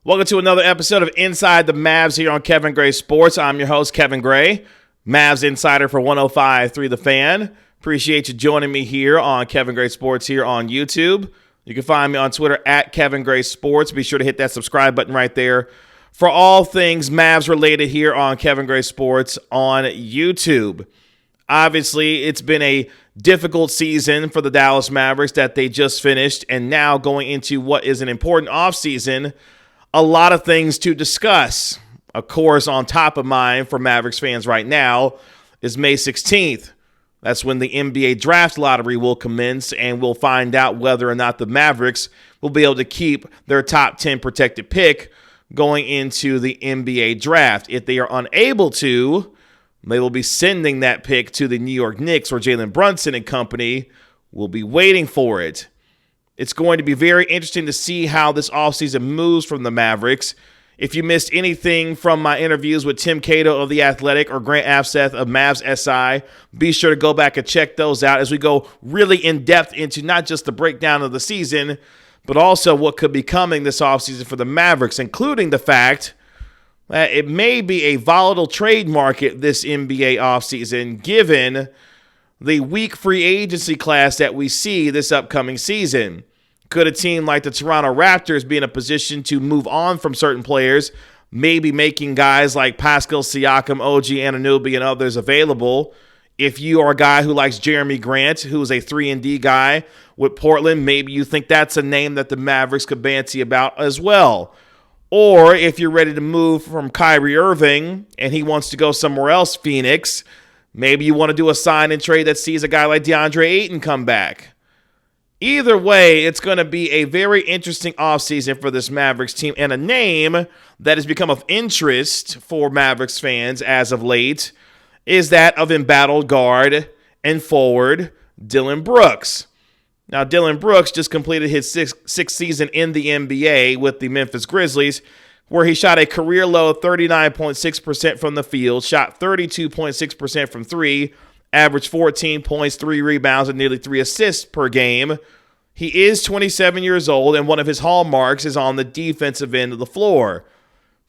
Welcome to another episode of Inside the Mavs here on Kevin Gray Sports. I'm your host, Kevin Gray, Mavs insider for 105.3 The Fan. Appreciate you joining me here on Kevin Gray Sports here on YouTube. You can find me on Twitter at Kevin Gray Sports. Be sure to hit that subscribe button right there for all things Mavs related here on Kevin Gray Sports on YouTube. Obviously, it's been a difficult season for the Dallas Mavericks that they just finished, and now going into what is an important offseason. A lot of things to discuss. Of course, on top of mind for Mavericks fans right now is May 16th. That's when the NBA draft lottery will commence, and we'll find out whether or not the Mavericks will be able to keep their top 10 protected pick going into the NBA draft. If they are unable to, they will be sending that pick to the New York Knicks, where Dillon Brooks and company will be waiting for it. It's going to be very interesting to see how this offseason moves from the Mavericks. If you missed anything from my interviews with Tim Cato of The Athletic or Grant Afseth of Mavs SI, be sure to go back and check those out as we go really in-depth into not just the breakdown of the season, but also what could be coming this offseason for the Mavericks, including the fact that it may be a volatile trade market this NBA offseason, given the weak free agency class that we see this upcoming season. Could a team like the Toronto Raptors be in a position to move on from certain players, maybe making guys like Pascal Siakam, OG Anunoby, and others available? If you are a guy who likes Jeremy Grant, who's a 3-and-D guy with Portland, maybe you think that's a name that the Mavericks could fancy about as well. Or if you're ready to move from Kyrie Irving and he wants to go somewhere else, Phoenix, maybe you want to do a sign and trade that sees a guy like DeAndre Ayton come back. Either way, it's going to be a very interesting offseason for this Mavericks team, and a name that has become of interest for Mavericks fans as of late is that of embattled guard and forward Dillon Brooks. Now, Dillon Brooks just completed his sixth season in the NBA with the Memphis Grizzlies, where he shot a career-low 39.6% from the field, shot 32.6% from three, averaged 14 points, 3 rebounds, and nearly 3 assists per game. He is 27 years old, and one of his hallmarks is on the defensive end of the floor.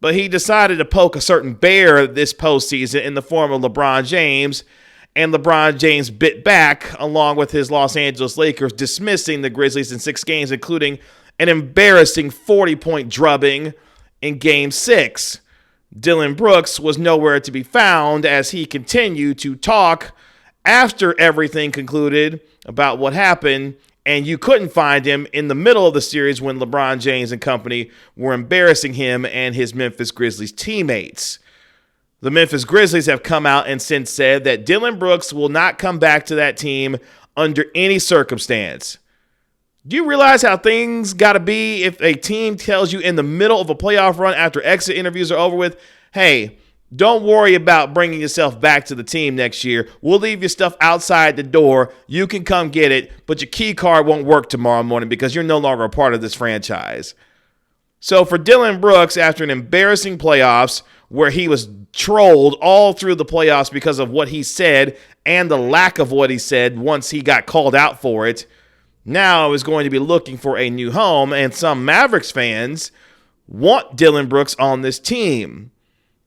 But he decided to poke a certain bear this postseason in the form of LeBron James, and LeBron James bit back along with his Los Angeles Lakers, dismissing the Grizzlies in 6 games, including an embarrassing 40-point drubbing in Game 6. Dillon Brooks was nowhere to be found as he continued to talk after everything concluded about what happened, and you couldn't find him in the middle of the series when LeBron James and company were embarrassing him and his Memphis Grizzlies teammates. The Memphis Grizzlies have come out and since said that Dillon Brooks will not come back to that team under any circumstance. Do you realize how things got to be if a team tells you in the middle of a playoff run after exit interviews are over with, hey, don't worry about bringing yourself back to the team next year. We'll leave your stuff outside the door. You can come get it, but your key card won't work tomorrow morning because you're no longer a part of this franchise. So for Dillon Brooks, after an embarrassing playoffs where he was trolled all through the playoffs because of what he said and the lack of what he said once he got called out for it, now is going to be looking for a new home, and some Mavericks fans want Dillon Brooks on this team.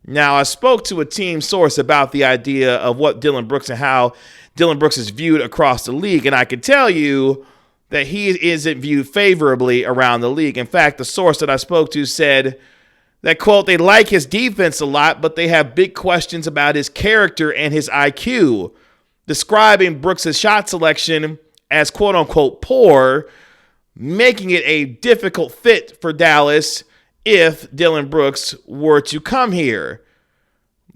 Now, I spoke to a team source about the idea of what Dillon Brooks and how Dillon Brooks is viewed across the league, and I can tell you that he isn't viewed favorably around the league. In fact, the source that I spoke to said that, quote, they like his defense a lot, but they have big questions about his character and his IQ, describing Brooks' shot selection as, quote unquote, poor, making it a difficult fit for Dallas if Dillon Brooks were to come here.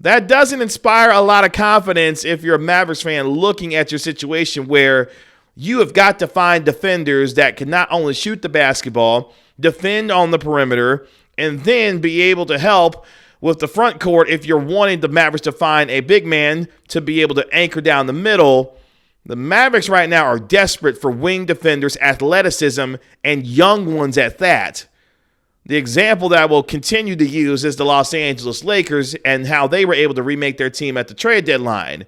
That doesn't inspire a lot of confidence if you're a Mavericks fan looking at your situation where you have got to find defenders that can not only shoot the basketball, defend on the perimeter, and then be able to help with the front court if you're wanting the Mavericks to find a big man to be able to anchor down the middle. The Mavericks right now are desperate for wing defenders, athleticism, and young ones at that. The example that I will continue to use is the Los Angeles Lakers and how they were able to remake their team at the trade deadline.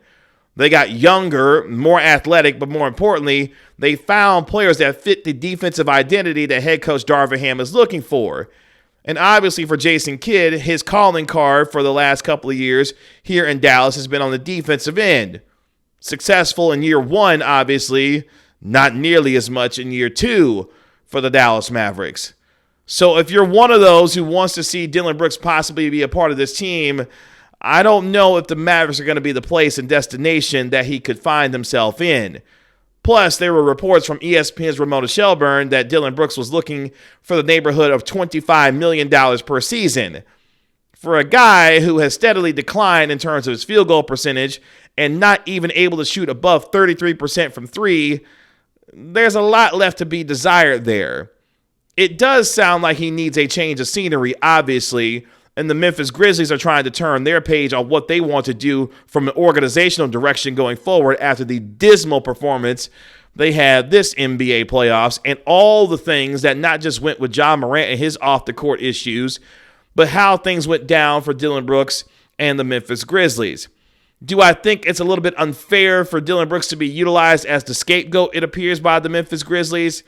They got younger, more athletic, but more importantly, they found players that fit the defensive identity that head coach Darvin Ham is looking for. And obviously for Jason Kidd, his calling card for the last couple of years here in Dallas has been on the defensive end. Successful in year one, obviously, not nearly as much in year two for the Dallas Mavericks. So if you're one of those who wants to see Dillon Brooks possibly be a part of this team, I don't know if the Mavericks are going to be the place and destination that he could find himself in. Plus, there were reports from ESPN's Ramona Shelburne that Dillon Brooks was looking for the neighborhood of $25 million per season. For a guy who has steadily declined in terms of his field goal percentage and not even able to shoot above 33% from three, there's a lot left to be desired there. It does sound like he needs a change of scenery, obviously, and the Memphis Grizzlies are trying to turn their page on what they want to do from an organizational direction going forward after the dismal performance they had this NBA playoffs and all the things that not just went with Ja Morant and his off-the-court issues, but how things went down for Dillon Brooks and the Memphis Grizzlies. Do I think it's a little bit unfair for Dillon Brooks to be utilized as the scapegoat, it appears, by the Memphis Grizzlies?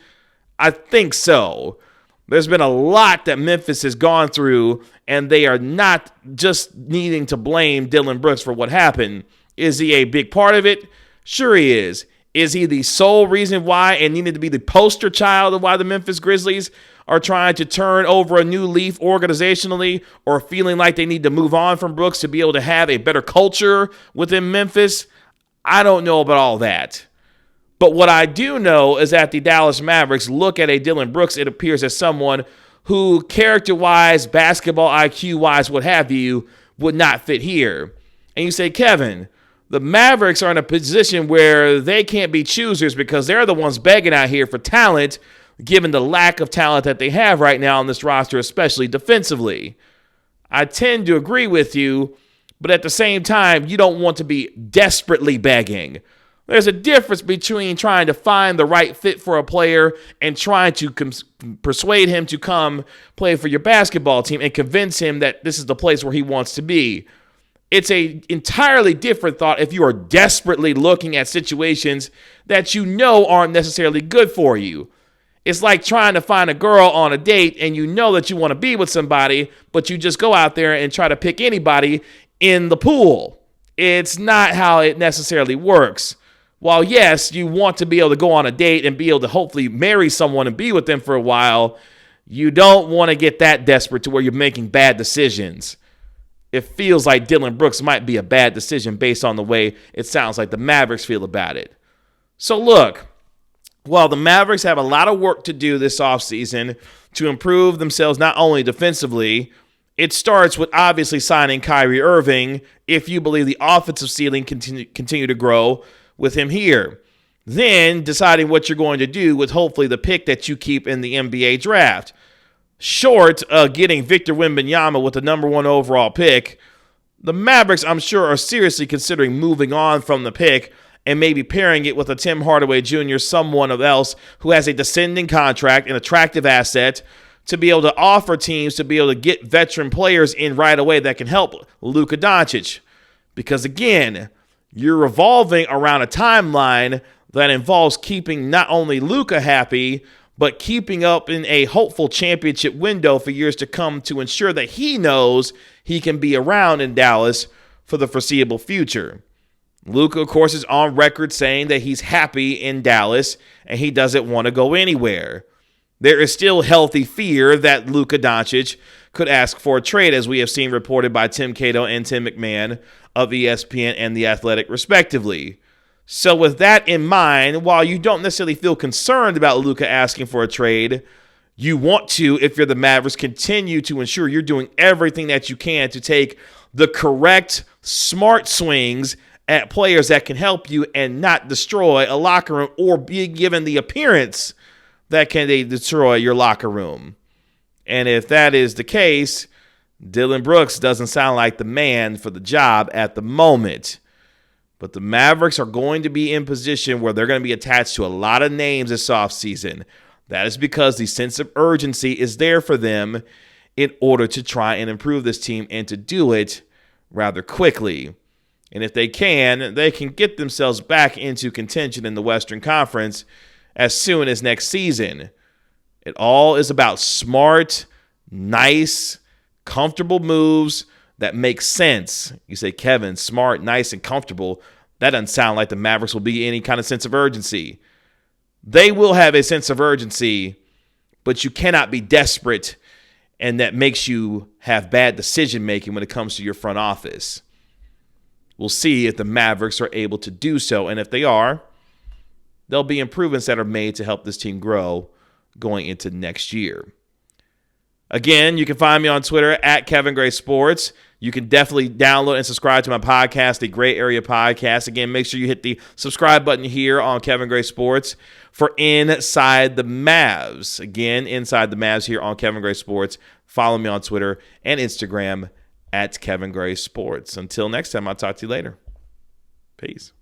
I think so. There's been a lot that Memphis has gone through, and they are not just needing to blame Dillon Brooks for what happened. Is he a big part of it? Sure he is. Is he the sole reason why and needed to be the poster child of why the Memphis Grizzlies are trying to turn over a new leaf organizationally or feeling like they need to move on from Brooks to be able to have a better culture within Memphis? I don't know about all that. But what I do know is that the Dallas Mavericks look at a Dillon Brooks, it appears, as someone who character-wise, basketball IQ-wise, what have you, would not fit here. And you say, Kevin, the Mavericks are in a position where they can't be choosers because they're the ones begging out here for talent, given the lack of talent that they have right now on this roster, especially defensively. I tend to agree with you, but at the same time, you don't want to be desperately begging. There's a difference between trying to find the right fit for a player and trying to persuade him to come play for your basketball team and convince him that this is the place where he wants to be. It's an entirely different thought if you are desperately looking at situations that you know aren't necessarily good for you. It's like trying to find a girl on a date and you know that you want to be with somebody, but you just go out there and try to pick anybody in the pool. It's not how it necessarily works. While, yes, you want to be able to go on a date and be able to hopefully marry someone and be with them for a while, you don't want to get that desperate to where you're making bad decisions. It feels like Dillon Brooks might be a bad decision based on the way it sounds like the Mavericks feel about it. So look, while the Mavericks have a lot of work to do this offseason to improve themselves not only defensively, it starts with obviously signing Kyrie Irving if you believe the offensive ceiling continue to grow with him here. Then deciding what you're going to do with hopefully the pick that you keep in the NBA draft. Short of getting Victor Wembanyama with the number 1 overall pick, the Mavericks, I'm sure, are seriously considering moving on from the pick and maybe pairing it with a Tim Hardaway Jr., someone else who has a descending contract, an attractive asset, to be able to offer teams to be able to get veteran players in right away that can help Luka Doncic. Because again, you're revolving around a timeline that involves keeping not only Luka happy, but keeping up in a hopeful championship window for years to come to ensure that he knows he can be around in Dallas for the foreseeable future. Luka, of course, is on record saying that he's happy in Dallas and he doesn't want to go anywhere. There is still healthy fear that Luka Doncic could ask for a trade, as we have seen reported by Tim Cato and Tim McMahon of ESPN and The Athletic, respectively. So with that in mind, while you don't necessarily feel concerned about Luka asking for a trade, you want to, if you're the Mavericks, continue to ensure you're doing everything that you can to take the correct, smart swings at players that can help you and not destroy a locker room or be given the appearance that can destroy your locker room. And if that is the case, Dillon Brooks doesn't sound like the man for the job at the moment. But the Mavericks are going to be in position where they're going to be attached to a lot of names this offseason. That is because the sense of urgency is there for them in order to try and improve this team and to do it rather quickly. And if they can get themselves back into contention in the Western Conference as soon as next season. It all is about smart, nice, comfortable moves that make sense. You say, Kevin, smart, nice, and comfortable. That doesn't sound like the Mavericks will be any kind of sense of urgency. They will have a sense of urgency, but you cannot be desperate, and that makes you have bad decision-making when it comes to your front office. We'll see if the Mavericks are able to do so, and if they are, there'll be improvements that are made to help this team grow going into next year. Again, you can find me on Twitter at Kevin Gray Sports. You can definitely download and subscribe to my podcast, the Gray Area Podcast. Again, make sure you hit the subscribe button here on Kevin Gray Sports for Inside the Mavs. Again, Inside the Mavs here on Kevin Gray Sports. Follow me on Twitter and Instagram at Kevin Gray Sports. Until next time, I'll talk to you later. Peace.